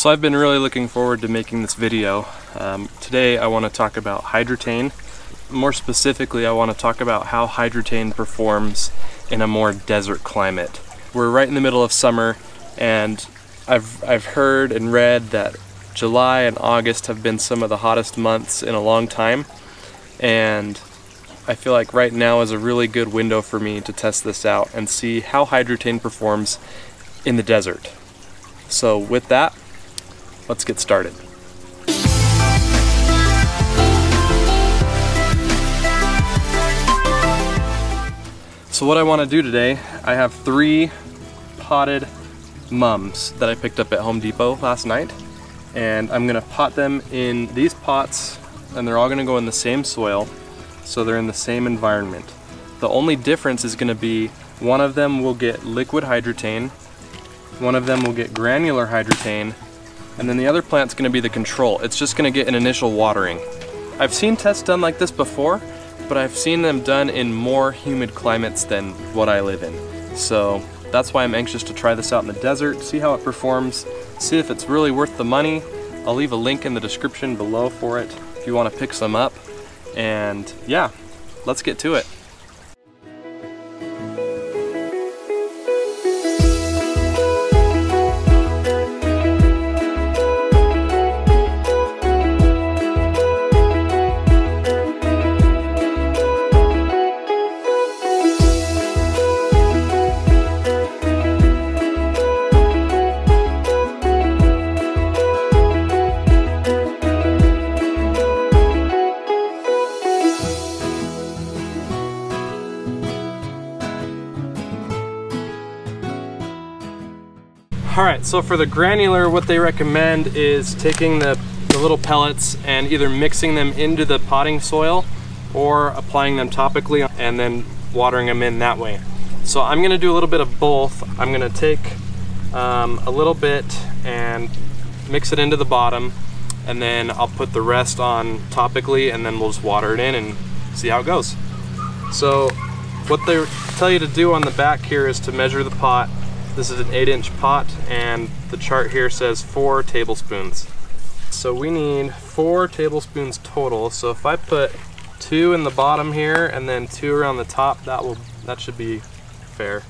So I've been really looking forward to making this video. Today I want to talk about Hydretain. More specifically, I want to talk about how Hydretain performs in a more desert climate. We're right in the middle of summer, and I've heard and read that July and August have been some of the hottest months in a long time, and I feel like right now is a really good window for me to test this out and see how Hydretain performs in the desert. So with that, let's get started. So what I want to do today, I have 3 potted mums that I picked up at Home Depot last night, and I'm going to pot them in these pots, and they're all going to go in the same soil, so they're in the same environment. The only difference is going to be one of them will get liquid Hydretain, one of them will get granular Hydretain, and then the other plant's going to be the control. It's just going to get an initial watering. I've seen tests done like this before, but I've seen them done in more humid climates than what I live in. So that's why I'm anxious to try this out in the desert, see how it performs, see if it's really worth the money. I'll leave a link in the description below for it if you want to pick some up. And yeah, let's get to it. Alright, so for the granular, what they recommend is taking the little pellets and either mixing them into the potting soil or applying them topically and then watering them in that way. So I'm going to do a little bit of both. I'm going to take a little bit and mix it into the bottom, and then I'll put the rest on topically, and then we'll just water it in and see how it goes. So what they tell you to do on the back here is to measure the pot. This is an 8-inch pot, and the chart here says 4 tablespoons. So we need 4 tablespoons total. So if I put 2 in the bottom here and then 2 around the top, that should be fair.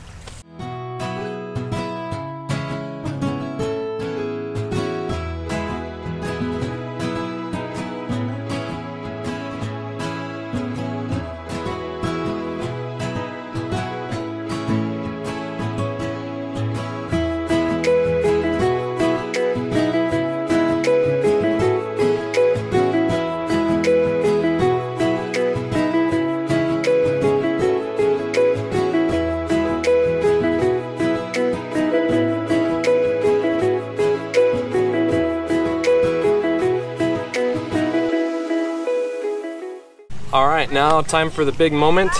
Alright, now time for the big moment.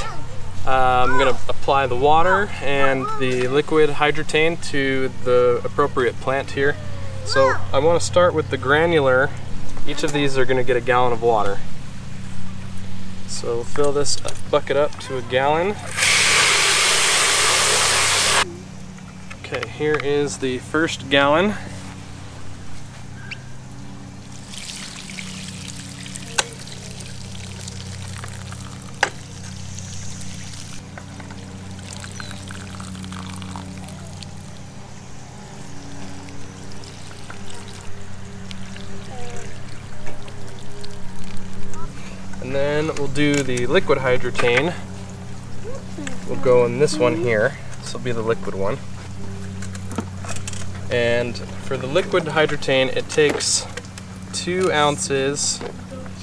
I'm going to apply the water and the liquid Hydretain to the appropriate plant here. So I want to start with the granular. Each of these are going to get a gallon of water. So we'll fill this bucket up to a gallon. Okay, here is the first gallon. And then we'll do the liquid Hydretain. We'll go in this one here. This will be the liquid one. And for the liquid Hydretain, it takes 2 ounces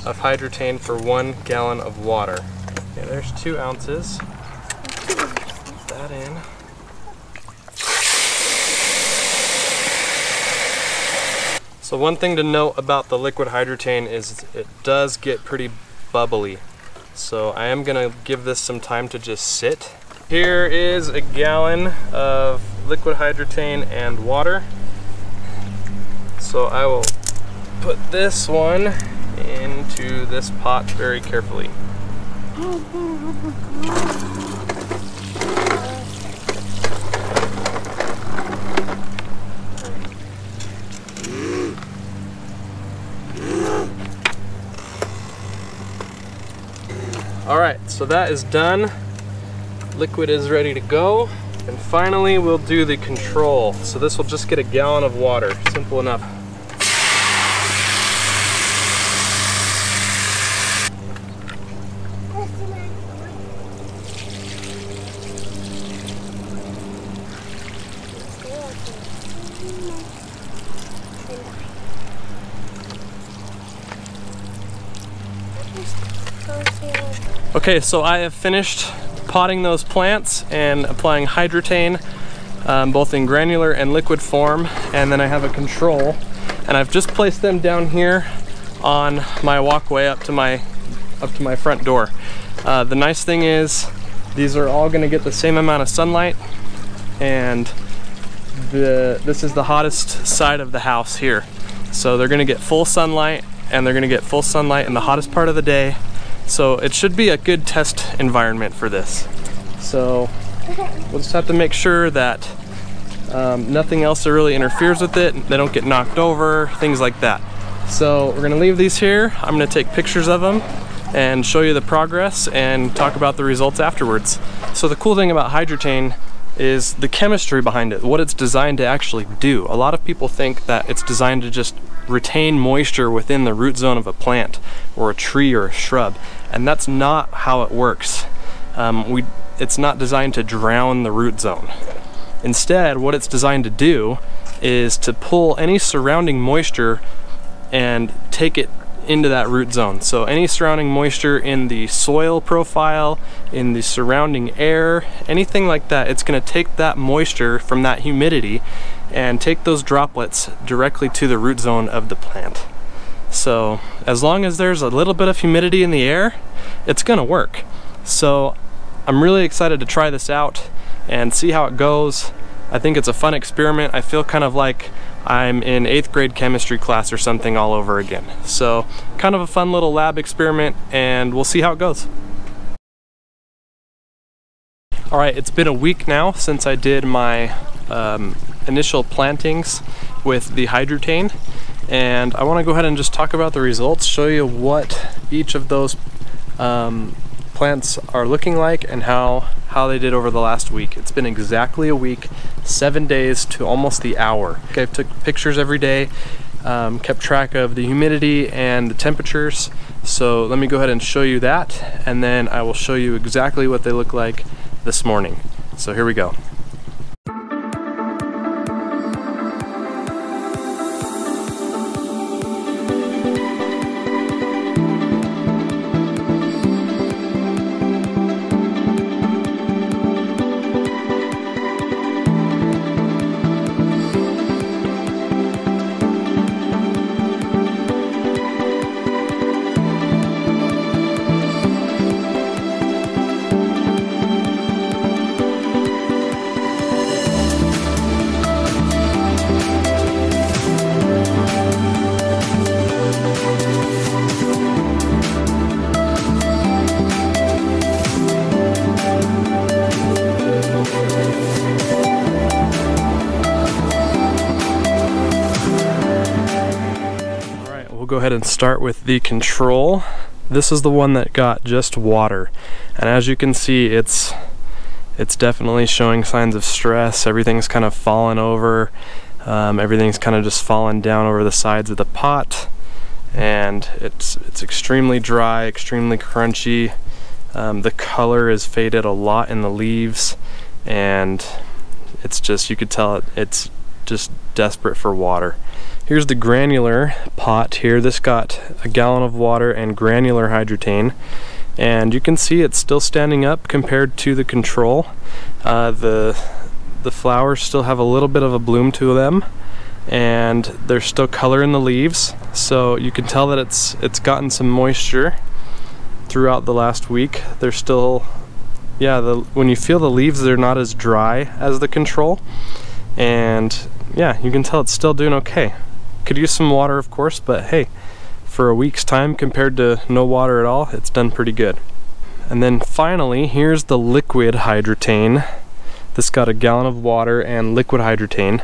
of Hydretain for 1 gallon of water. Okay, there's 2 ounces. Put that in. So one thing to note about the liquid Hydretain is it does get pretty bubbly. So I am going to give this some time to just sit. Here is a gallon of liquid Hydretain and water. So I will put this one into this pot very carefully. All right, so that is done. Liquid is ready to go. And finally, we'll do the control. So this will just get a gallon of water, simple enough. Okay, so I have finished potting those plants and applying Hydretain, both in granular and liquid form, and then I have a control, and I've just placed them down here on my walkway up to my front door. The nice thing is these are all going to get the same amount of sunlight, and this is the hottest side of the house here, so they're going to get full sunlight, and they're going to get full sunlight in the hottest part of the day. So it should be a good test environment for this. So we'll just have to make sure that nothing else really interferes with it. They don't get knocked over, things like that. So we're gonna leave these here. I'm gonna take pictures of them and show you the progress and talk about the results afterwards. So the cool thing about Hydretain is the chemistry behind it, what it's designed to actually do. A lot of people think that it's designed to just retain moisture within the root zone of a plant or a tree or a shrub, and that's not how it works. It's not designed to drown the root zone. Instead, what it's designed to do is to pull any surrounding moisture and take it into that root zone. So any surrounding moisture in the soil profile, in the surrounding air, anything like that, it's going to take that moisture from that humidity and take those droplets directly to the root zone of the plant. So as long as there's a little bit of humidity in the air, it's going to work. So I'm really excited to try this out and see how it goes. I think it's a fun experiment. I feel kind of like I'm in 8th grade chemistry class or something all over again. So kind of a fun little lab experiment, and we'll see how it goes. All right, it's been a week now since I did my initial plantings with the Hydretain, and I want to go ahead and just talk about the results, show you what each of those plants are looking like and how they did over the last week. It's been exactly a week, 7 days to almost the hour. I took pictures every day, kept track of the humidity and the temperatures. So let me go ahead and show you that, and then I will show you exactly what they look like this morning. So here we go. Go ahead and start with the control. This is the one that got just water, and as you can see, it's definitely showing signs of stress. Everything's kind of fallen over, everything's kind of just fallen down over the sides of the pot, and it's extremely dry, extremely crunchy. The color is faded a lot in the leaves, and it's just, you could tell it's just desperate for water. Here's the granular pot here. This got a gallon of water and granular Hydretain, and you can see it's still standing up compared to the control. The flowers still have a little bit of a bloom to them, and there's still color in the leaves, so you can tell that it's gotten some moisture throughout the last week. They're still, yeah, when you feel the leaves, they're not as dry as the control, and yeah, you can tell it's still doing okay. Could use some water, of course, but hey, for a week's time compared to no water at all, it's done pretty good. And then finally, here's the liquid Hydretain. This got a gallon of water and liquid Hydretain,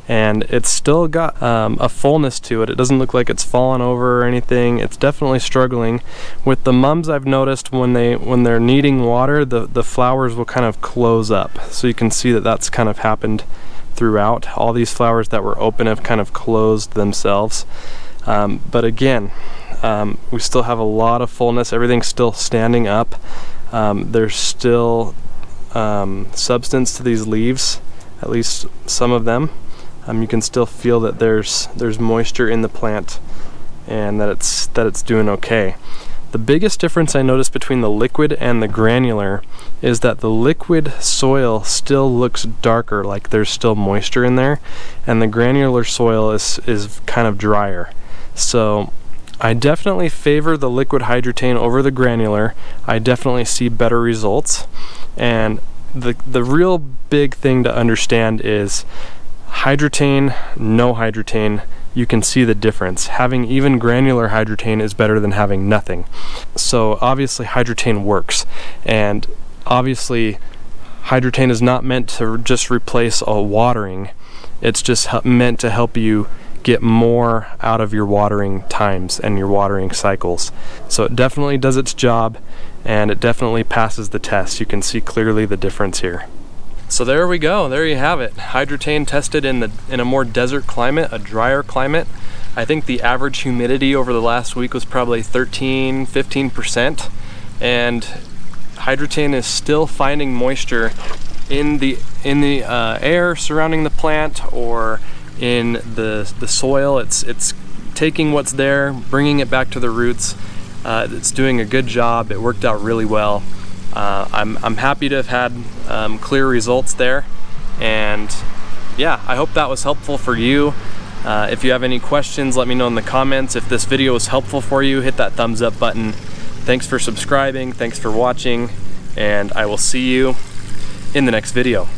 and it's still got a fullness to it. It doesn't look like it's fallen over or anything. It's definitely struggling. With the mums, I've noticed when they're needing water, the flowers will kind of close up. So you can see that that's kind of happened throughout. All these flowers that were open have kind of closed themselves. But again, we still have a lot of fullness. Everything's still standing up. There's still substance to these leaves, at least some of them. You can still feel that there's moisture in the plant, and that it's doing okay. The biggest difference I noticed between the liquid and the granular is that the liquid soil still looks darker, like there's still moisture in there, and the granular soil is kind of drier. So I definitely favor the liquid Hydretain over the granular. I definitely see better results, and the real big thing to understand is Hydretain, no Hydretain, you can see the difference. Having even granular Hydretain is better than having nothing. So obviously Hydretain works, and obviously Hydretain is not meant to just replace a watering. It's just meant to help you get more out of your watering times and your watering cycles. So it definitely does its job, and it definitely passes the test. You can see clearly the difference here. So there we go, there you have it. Hydretain tested in a more desert climate, a drier climate. I think the average humidity over the last week was probably 13–15%, and Hydretain is still finding moisture in the air surrounding the plant or in the soil. It's taking what's there, bringing it back to the roots. It's doing a good job. It worked out really well. I'm happy to have had clear results there, and yeah, I hope that was helpful for you. If you have any questions, let me know in the comments. If this video was helpful for you, hit that thumbs up button. Thanks for subscribing, thanks for watching, and I will see you in the next video.